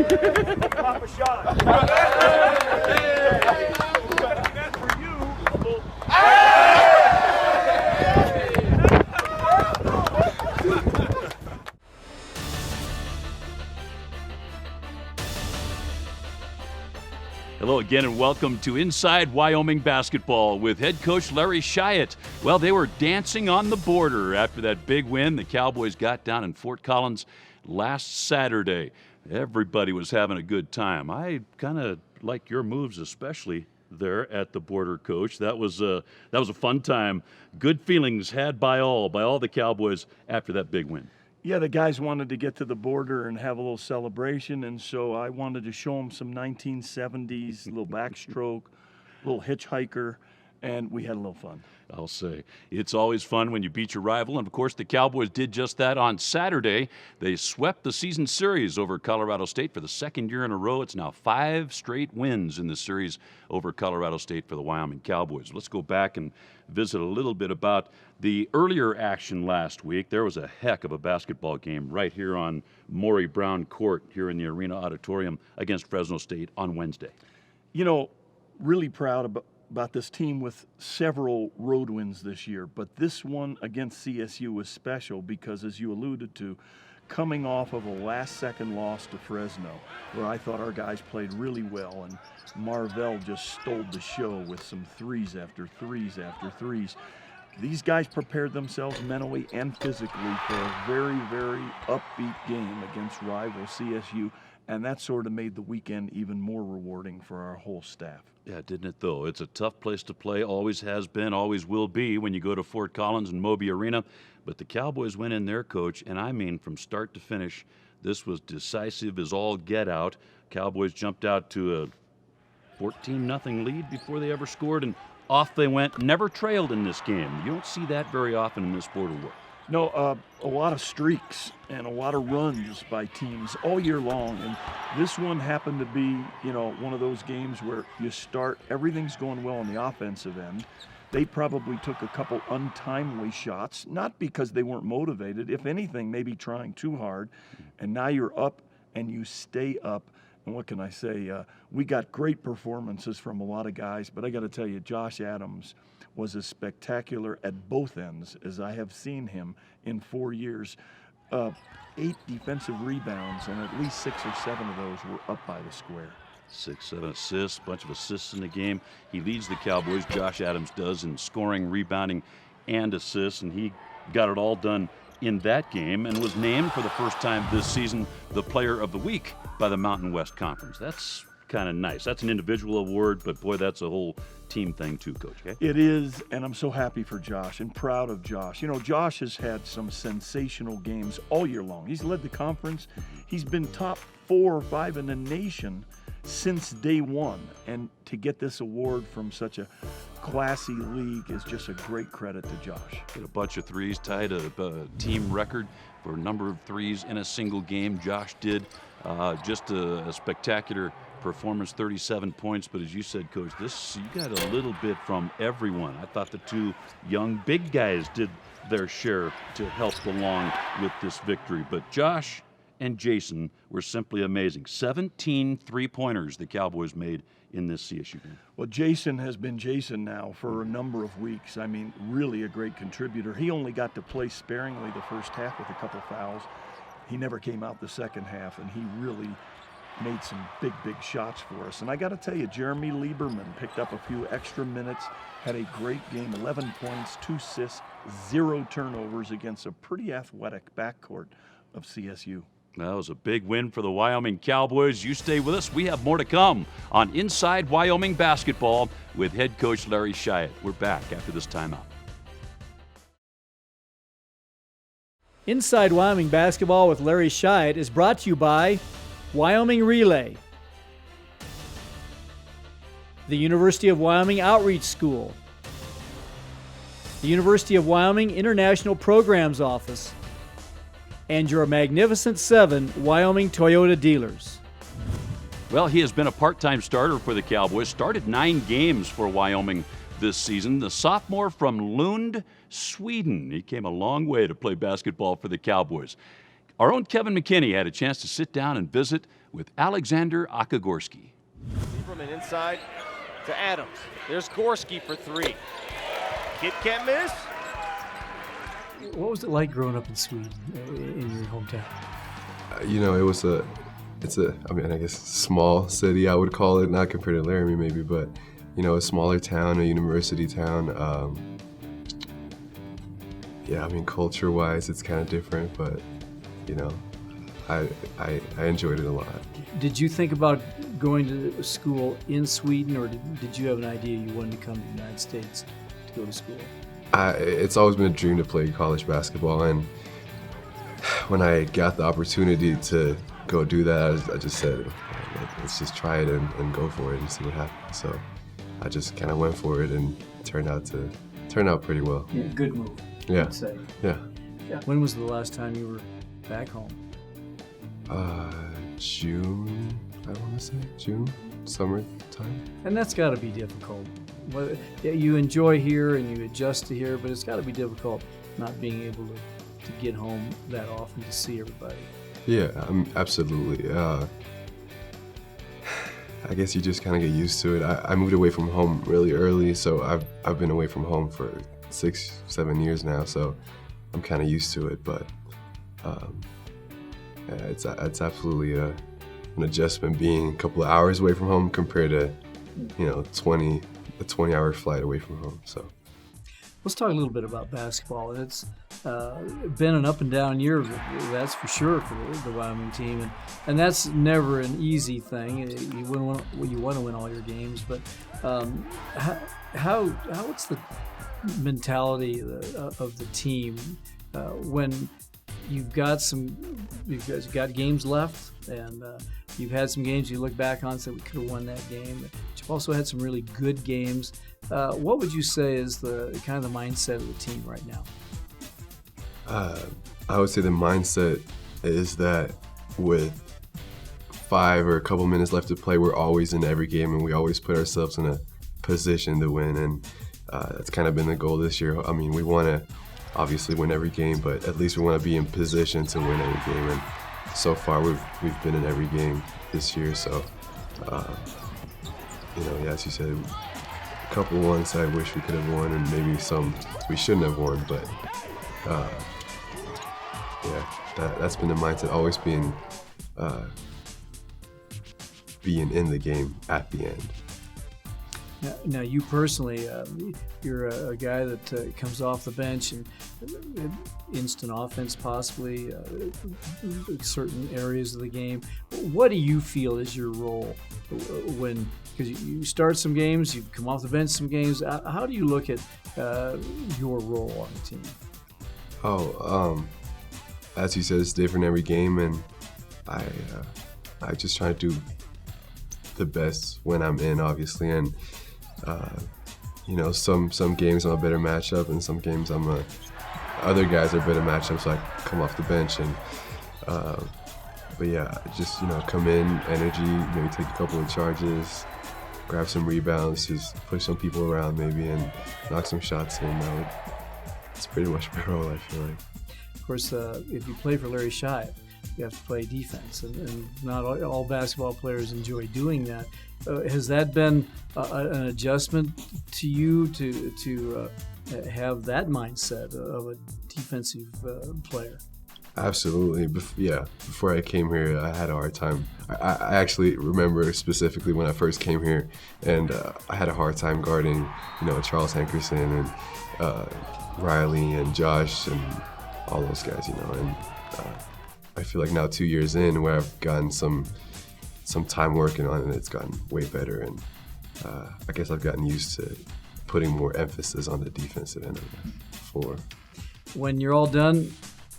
Pop a shot. That's for you. Hello again and welcome to Inside Wyoming Basketball with head coach Larry Shyatt. Well, they were dancing on the border after that big win the Cowboys got down in Fort Collins last Saturday. Everybody was having a good time. I kind of like your moves, especially there at the border, Coach. That was a fun time. Good feelings had by all the Cowboys after that big win. Yeah, the guys wanted to get to the border and have a little celebration, and so I wanted to show them some 1970s, a little backstroke, a little hitchhiker, and we had a little fun. I'll say. It's always fun when you beat your rival, and of course the Cowboys did just that on Saturday. They swept the season series over Colorado State for the second year in a row. It's now 5 straight wins in the series over Colorado State for the Wyoming Cowboys. Let's go back and visit a little bit about the earlier action last week. There was a heck of a basketball game right here on Maury Brown Court here in the Arena Auditorium against Fresno State on Wednesday. You know, really proud about this team with several road wins this year, but this one against CSU was special because, as you alluded to, coming off of a last-second loss to Fresno, where I thought our guys played really well, and Marvell just stole the show with some threes after threes after threes. These guys prepared themselves mentally and physically for a very, very upbeat game against rival CSU, and that sort of made the weekend even more rewarding for our whole staff. Yeah, didn't it though? It's a tough place to play, always has been, always will be when you go to Fort Collins and Moby Arena. But the Cowboys went in there, Coach, and I mean from start to finish, this was decisive as all get out. Cowboys jumped out to a 14-0 lead before they ever scored, and off they went, never trailed in this game. You don't see that very often in this sport of work. No, a lot of streaks and a lot of runs by teams all year long. And this one happened to be, one of those games where you start, everything's going well on the offensive end. They probably took a couple untimely shots, not because they weren't motivated, if anything, maybe trying too hard. And now you're up and you stay up. And what can I say? We got great performances from a lot of guys, but I got to tell you, Josh Adams was as spectacular at both ends as I have seen him in 4 years. 8 defensive rebounds, and at least 6 or 7 of those were up by the square. 6, 7 assists, bunch of assists in the game. He leads the Cowboys, Josh Adams does, in scoring, rebounding, and assists, and he got it all done in that game and was named for the first time this season the Player of the Week by the Mountain West Conference. That's kind of nice. That's an individual award, but boy, that's a whole team thing too, Coach. Okay? It is, and I'm so happy for Josh and proud of Josh. Josh has had some sensational games all year long. He's led the conference. He's been top 4 or 5 in the nation since day one, and to get this award from such a classy league is just a great credit to Josh. Hit a bunch of threes, tied a team record for a number of threes in a single game. Josh did just a spectacular performance, 37 points, but as you said, Coach, you got a little bit from everyone. I thought the 2 young big guys did their share to help along with this victory, but Josh and Jason were simply amazing. 17 three-pointers the Cowboys made in this CSU game. Well, Jason has been Jason now for a number of weeks. I mean, really a great contributor. He only got to play sparingly the first half with a couple fouls. He never came out the second half, and he really made some big shots for us. And I got to tell you, Jeremy Lieberman picked up a few extra minutes, had a great game, 11 points, 2 assists, 0 turnovers against a pretty athletic backcourt of CSU. That was a big win for the Wyoming Cowboys. You stay with us. We have more to come on Inside Wyoming Basketball with head coach Larry Shyatt. We're back after this timeout. Inside Wyoming Basketball with Larry Shyatt is brought to you by Wyoming Relay, the University of Wyoming Outreach School, the University of Wyoming International Programs Office, and your Magnificent 7 Wyoming Toyota dealers. Well, he has been a part-time starter for the Cowboys, started 9 games for Wyoming this season. The sophomore from Lund, Sweden. He came a long way to play basketball for the Cowboys. Our own Kevin McKinney had a chance to sit down and visit with Alexander Gorski. Lieberman inside to Adams. There's Gorski for three. Kid can't miss. What was it like growing up in Sweden, in your hometown? You know, it's a, I mean, I guess small city, I would call it, not compared to Laramie maybe, but, you know, a smaller town, a university town. Yeah, I mean, culture-wise, it's kind of different, but, you know, I enjoyed it a lot. Did you think about going to school in Sweden, or did you have an idea you wanted to come to the United States to go to school? It's always been a dream to play college basketball, and when I got the opportunity to go do that, I just said, let's just try it and go for it and see what happens. So I just kind of went for it, and it turned out pretty well. Yeah, good move. Yeah. I'd say. Yeah. When was the last time you were back home? June, I want to say June, summertime. And that's got to be difficult. Well, yeah, you enjoy here and you adjust to here, but it's got to be difficult not being able to get home that often to see everybody. Yeah, absolutely. I guess you just kind of get used to it. I moved away from home really early, so I've been away from home for 6-7 years now, so I'm kind of used to it. But yeah, it's absolutely an adjustment being a couple of hours away from home compared to, you know, a 20-hour flight away from home. So let's talk a little bit about basketball. It's been an up and down year, that's for sure, for the Wyoming team, and that's never an easy thing. You want to win all your games, but what's the mentality of the team when you've got games left, and you've had some games you look back on and say we could have won that game, but you've also had some really good games. What would you say is the kind of the mindset of the team right now? I would say the mindset is that with 5 or a couple minutes left to play, we're always in every game, and we always put ourselves in a position to win, and that's kind of been the goal this year. I mean, we want to obviously win every game, but at least we want to be in position to win every game, and so far we've been in every game this year. So you know, yeah, as you said, a couple ones I wish we could have won, and maybe some we shouldn't have won, but yeah, that's been the mindset, always being in the game at the end. Now you personally, you're a guy that comes off the bench and instant offense possibly, certain areas of the game. What do you feel is your role when, because you start some games, you come off the bench some games. How do you look at your role on the team? As you said, it's different every game, and I just try to do the best when I'm in, obviously, and you know, some games I'm a better matchup, and some games other guys are better matchups, so I come off the bench, and but yeah, just, you know, come in, energy, maybe take a couple of charges, grab some rebounds, just push some people around maybe, and knock some shots in. It's pretty much my role, I feel like. Of course, if you play for Larry Shyatt, you have to play defense, and not all basketball players enjoy doing that. Has that been an adjustment to you to have that mindset of a defensive player? Absolutely. Before I came here, I had a hard time. I actually remember specifically when I first came here, and I had a hard time guarding, you know, Charles Hankerson and Riley and Josh and all those guys, you know. And I feel like now 2 years in, where I've gotten some time working on it, it's gotten way better, and I guess I've gotten used to putting more emphasis on the defensive end of the floor. When you're all done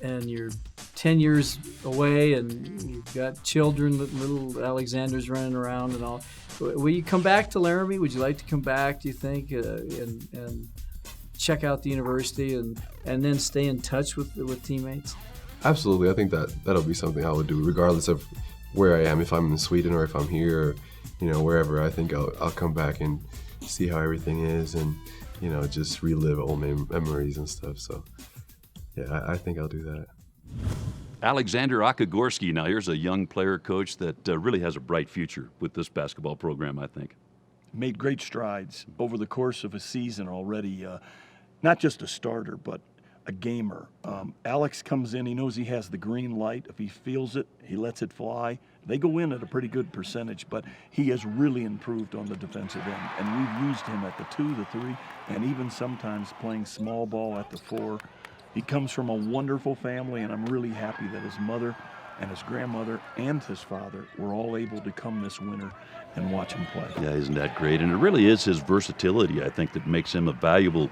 and you're 10 years away and you've got children, little Alexanders running around and all, will you come back to Laramie? Would you like to come back, do you think, and check out the university and then stay in touch with teammates? Absolutely. I think that'll be something I would do regardless of where I am, if I'm in Sweden or if I'm here, or, you know, wherever. I think I'll come back and see how everything is, and, you know, just relive old memories and stuff. So yeah, I think I'll do that. Alexander Gorski. Now, here's a young player, Coach, that really has a bright future with this basketball program, I think. Made great strides over the course of a season already. Not just a starter, but a gamer. Alex comes in, he knows he has the green light. If he feels it, he lets it fly. They go in at a pretty good percentage, but he has really improved on the defensive end. And we've used him at the 2, the 3, and even sometimes playing small ball at the 4. He comes from a wonderful family, and I'm really happy that his mother and his grandmother and his father were all able to come this winter and watch him play. Yeah, isn't that great? And it really is his versatility, I think, that makes him a valuable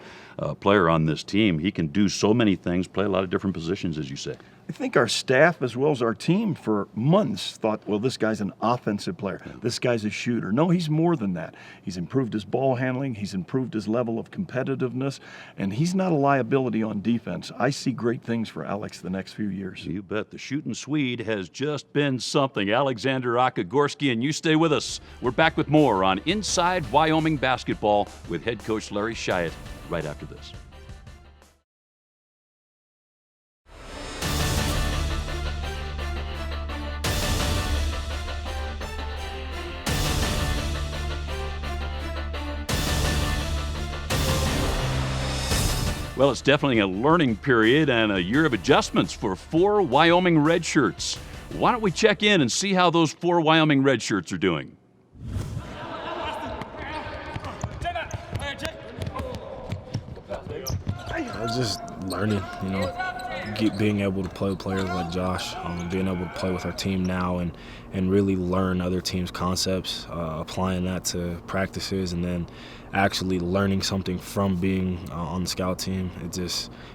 player on this team. He can do so many things, play a lot of different positions, as you say. I think our staff as well as our team for months thought, well, this guy's an offensive player. This guy's a shooter. No, he's more than that. He's improved his ball handling. He's improved his level of competitiveness. And he's not a liability on defense. I see great things for Alex the next few years. You bet. The shooting Swede has just been something. Alexander Gorski, and you stay with us. We're back with more on Inside Wyoming Basketball with head coach Larry Shyatt right after this. Well, it's definitely a learning period and a year of adjustments for 4 Wyoming Redshirts. Why don't we check in and see how those 4 Wyoming Redshirts are doing? I was just learning, being able to play with players like Josh, being able to play with our team now and really learn other teams' concepts, applying that to practices, and then actually learning something from being on the scout team.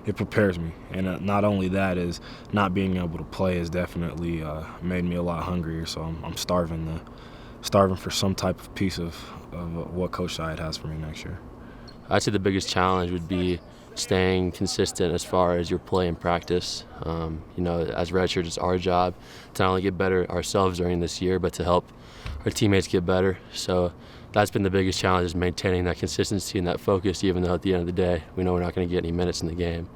It prepares me. And not only that, is not being able to play has definitely made me a lot hungrier, so I'm starving for some type of piece of what Coach Shyatt has for me next year. I'd say the biggest challenge would be staying consistent as far as your play and practice. As redshirts, it's our job to not only get better ourselves during this year, but to help our teammates get better. So that's been the biggest challenge, is maintaining that consistency and that focus, even though at the end of the day, we know we're not going to get any minutes in the game,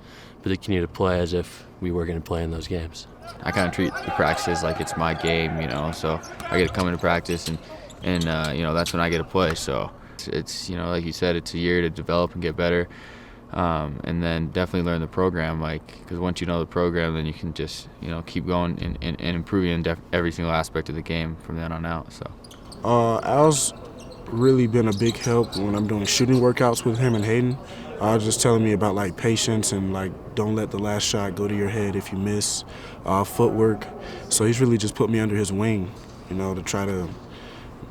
but to continue to play as if we were going to play in those games. I kind of treat the practices like it's my game, so I get to come into practice and that's when I get to play. So it's like you said, it's a year to develop and get better. And then definitely learn the program, because once you know the program, then you can just keep going and improving in every single aspect of the game from then on out. So Al's really been a big help when I'm doing shooting workouts with him and Hayden. Just telling me about patience and don't let the last shot go to your head if you miss, footwork. So he's really just put me under his wing, to try to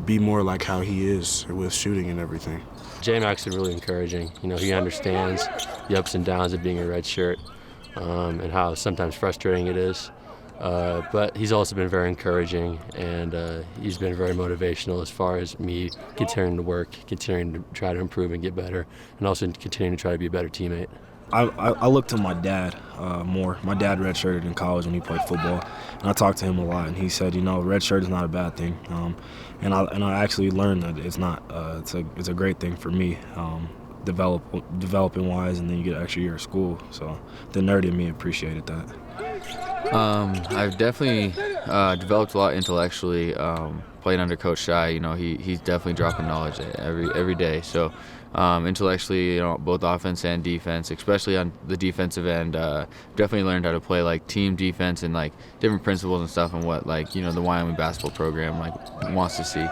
be more like how he is with shooting and everything. J-Mac's been really encouraging. He understands the ups and downs of being a red shirt, and how sometimes frustrating it is. But he's also been very encouraging, and he's been very motivational as far as me continuing to work, continuing to try to improve and get better, and also continuing to try to be a better teammate. I look to my dad more. My dad redshirted in college when he played football, and I talked to him a lot, and he said, red shirt is not a bad thing, and I actually learned that it's not. It's a great thing for me, developing wise, and then you get an extra year of school. So the nerd in me appreciated that. I've definitely developed a lot intellectually. Playing under Coach Shy, he's definitely dropping knowledge every day. So intellectually, both offense and defense, especially on the defensive end, definitely learned how to play team defense and different principles and stuff, and what the Wyoming basketball program wants to see.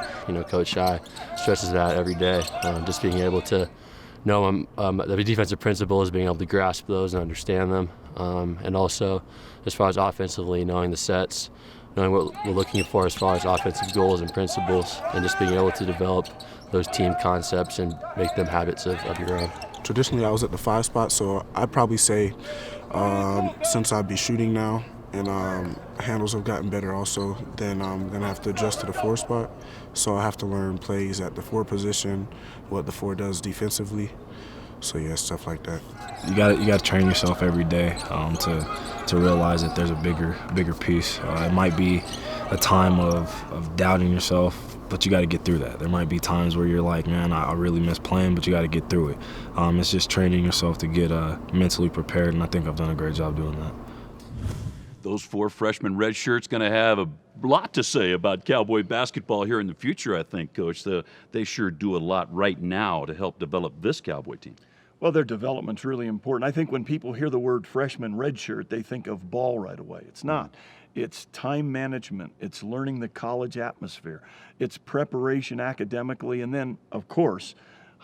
Coach Shy stresses that every day. Just being able to know the defensive principles, being able to grasp those and understand them, and also as far as offensively, knowing the sets, knowing what we're looking for as far as offensive goals and principles, and just being able to develop those team concepts and make them habits of your own. Traditionally, I was at the 5 spot, so I'd probably say since I'd be shooting now and handles have gotten better also, then I'm going to have to adjust to the 4 spot. So I have to learn plays at the 4 position, what the 4 does defensively. So yeah, stuff like that. You got to train yourself every day to realize that there's a bigger piece. It might be a time of doubting yourself, but you got to get through that. There might be times where you're like, man, I really miss playing, but you got to get through it. It's just training yourself to get mentally prepared, and I think I've done a great job doing that. those 4 freshman redshirts going to have a lot to say about Cowboy basketball here in the future, I think, Coach. They sure do a lot right now to help develop this Cowboy team. Well, their development's really important. I think when people hear the word freshman redshirt, they think of ball right away. It's not. It's time management. It's learning the college atmosphere. It's preparation academically. And then, of course,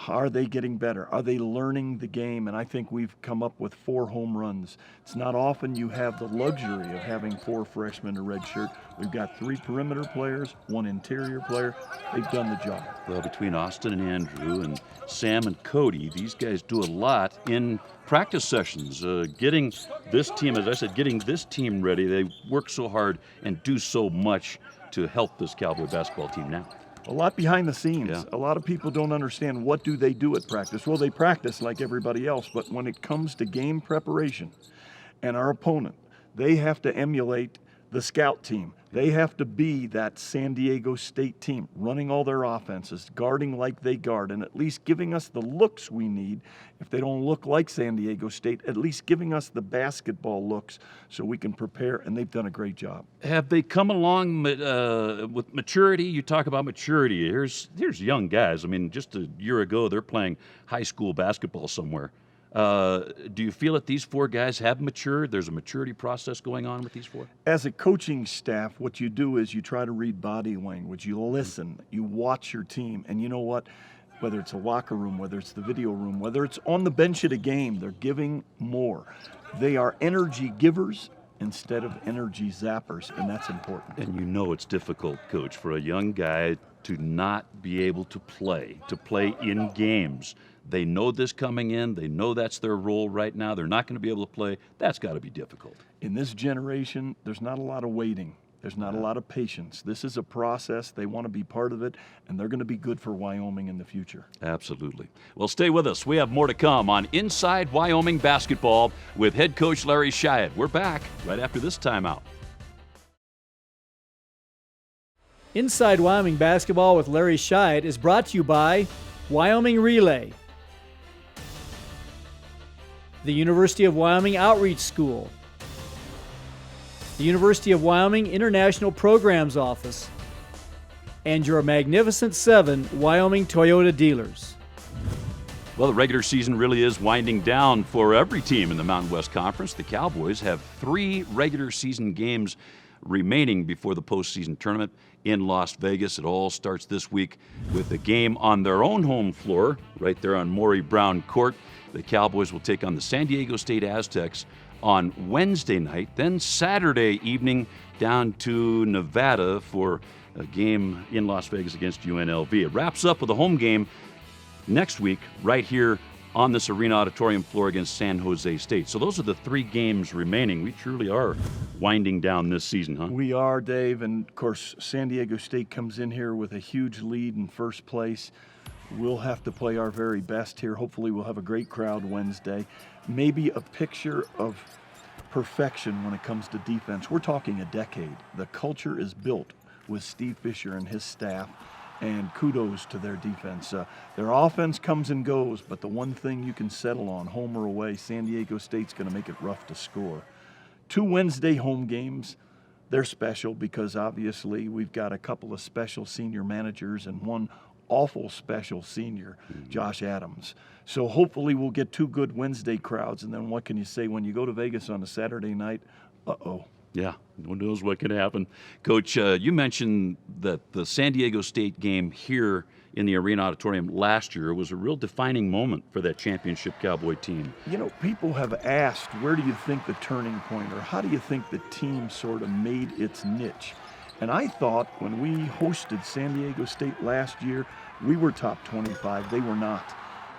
are they getting better? Are they learning the game? And I think we've come up with 4 home runs. It's not often you have the luxury of having 4 freshmen to redshirt. We've got 3 perimeter players, 1 interior player. They've done the job. Well, between Austin and Andrew and Sam and Cody, these guys do a lot in practice sessions. Getting this team, as I said, getting this team ready. They work so hard and do so much to help this Cowboy basketball team now. A lot behind the scenes. Yeah. A lot of people don't understand what do they do at practice. Well, they practice like everybody else, but when it comes to game preparation and our opponent, they have to emulate the scout team. They have to be that San Diego State team, running all their offenses, guarding like they guard, and at least giving us the looks we need. If they don't look like San Diego State, at least giving us the basketball looks so we can prepare, and they've done a great job. Have they come along with maturity? You talk about maturity. Here's young guys. I mean, just a year ago, they're playing high school basketball somewhere. Do you feel that these 4 guys have matured? There's a maturity process going on with these 4? As a coaching staff, what you do is you try to read body language, you listen, you watch your team, and you know what? Whether it's a locker room, whether it's the video room, whether it's on the bench at a game, they're giving more. They are energy givers instead of energy zappers, and that's important. And you know it's difficult, Coach, for a young guy to not be able to play in games. They know this coming in. They know that's their role right now. They're not going to be able to play. That's got to be difficult. In this generation, there's not a lot of waiting. There's not a lot of patience. This is a process. They want to be part of it, and they're going to be good for Wyoming in the future. Absolutely. Well, stay with us. We have more to come on Inside Wyoming Basketball with head coach Larry Shyatt. We're back right after this timeout. Inside Wyoming Basketball with Larry Shyatt is brought to you by Wyoming Relay, the University of Wyoming Outreach School, the University of Wyoming International Programs Office, and your Magnificent 7 Wyoming Toyota dealers. Well, the regular season really is winding down for every team in the Mountain West Conference. The Cowboys have 3 regular season games remaining before the postseason tournament in Las Vegas. It all starts this week with a game on their own home floor, right there on Maury Brown Court. The Cowboys will take on the San Diego State Aztecs on Wednesday night, then Saturday evening down to Nevada for a game in Las Vegas against UNLV. It wraps up with a home game next week right here on this arena auditorium floor against San Jose State. So those are the 3 games remaining. We truly are winding down this season, huh? We are, Dave, and of course San Diego State comes in here with a huge lead in first place. We'll have to play our very best here. Hopefully we'll have a great crowd Wednesday. Maybe a picture of perfection when it comes to defense. We're talking a decade. The culture is built with Steve Fisher and his staff, and kudos to their defense. Their offense comes and goes, but the one thing you can settle on, home or away, San Diego State's going to make it rough to score. 2 Wednesday home games. They're special because obviously we've got a couple of special senior managers and one awful special senior, Josh Adams. So hopefully we'll get 2 good Wednesday crowds, and then what can you say when you go to Vegas on a Saturday night? Uh-oh. Yeah, who knows what can happen. Coach, you mentioned that the San Diego State game here in the Arena Auditorium last year was a real defining moment for that championship Cowboy team. You know, people have asked, where do you think the turning point, or how do you think the team sort of made its niche? And I thought when we hosted San Diego State last year, we were top 25. They were not.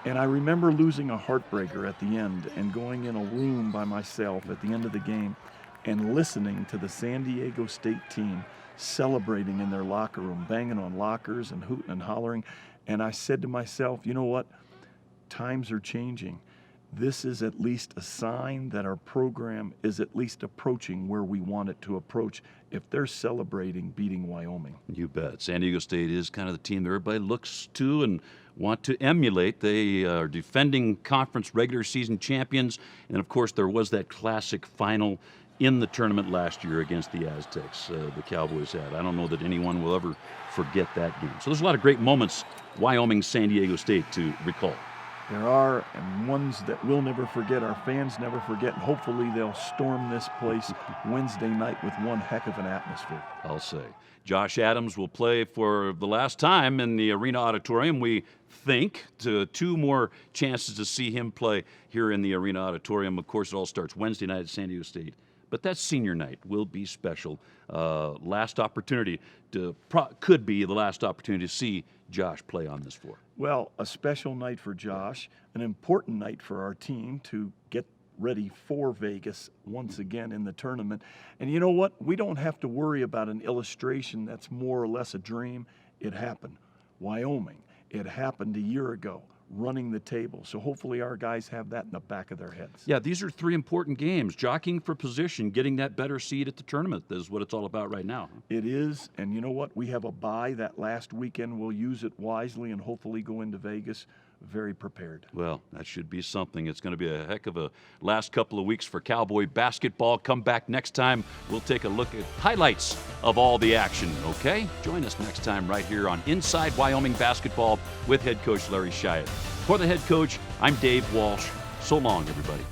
And I remember losing a heartbreaker at the end and going in a room by myself at the end of the game and listening to the San Diego State team celebrating in their locker room, banging on lockers and hooting and hollering. And I said to myself, you know what? Times are changing. This is at least a sign that our program is at least approaching where we want it to approach if they're celebrating beating Wyoming. You bet. San Diego State is kind of the team that everybody looks to and want to emulate. They are defending conference regular season champions. And, of course, there was that classic final in the tournament last year against the Aztecs, the Cowboys had. I don't know that anyone will ever forget that game. So there's a lot of great moments, Wyoming, San Diego State, to recall. There are, and ones that we'll never forget, our fans never forget, and hopefully they'll storm this place Wednesday night with one heck of an atmosphere. I'll say. Josh Adams will play for the last time in the Arena Auditorium. We think to 2 more chances to see him play here in the Arena Auditorium. Of course, it all starts Wednesday night at San Diego State. But that senior night will be special. Last opportunity could be the last opportunity to see Josh play on this floor. Well, a special night for Josh, an important night for our team to get ready for Vegas once again in the tournament. And you know what? We don't have to worry about an illustration that's more or less a dream. It happened. Wyoming, it happened a year ago, running the table. So hopefully our guys have that in the back of their heads. Yeah, these are 3 important games. Jockeying for position, getting that better seed at the tournament is what it's all about right now. It is, and you know what? We have a bye that last weekend. We'll use it wisely and hopefully go into Vegas very prepared. Well, that should be something. It's going to be a heck of a last couple of weeks for Cowboy basketball. Come back next time. We'll take a look at highlights of all the action, okay? Join us next time right here on Inside Wyoming Basketball with head coach Larry Shyatt. For the head coach, I'm Dave Walsh. So long, everybody.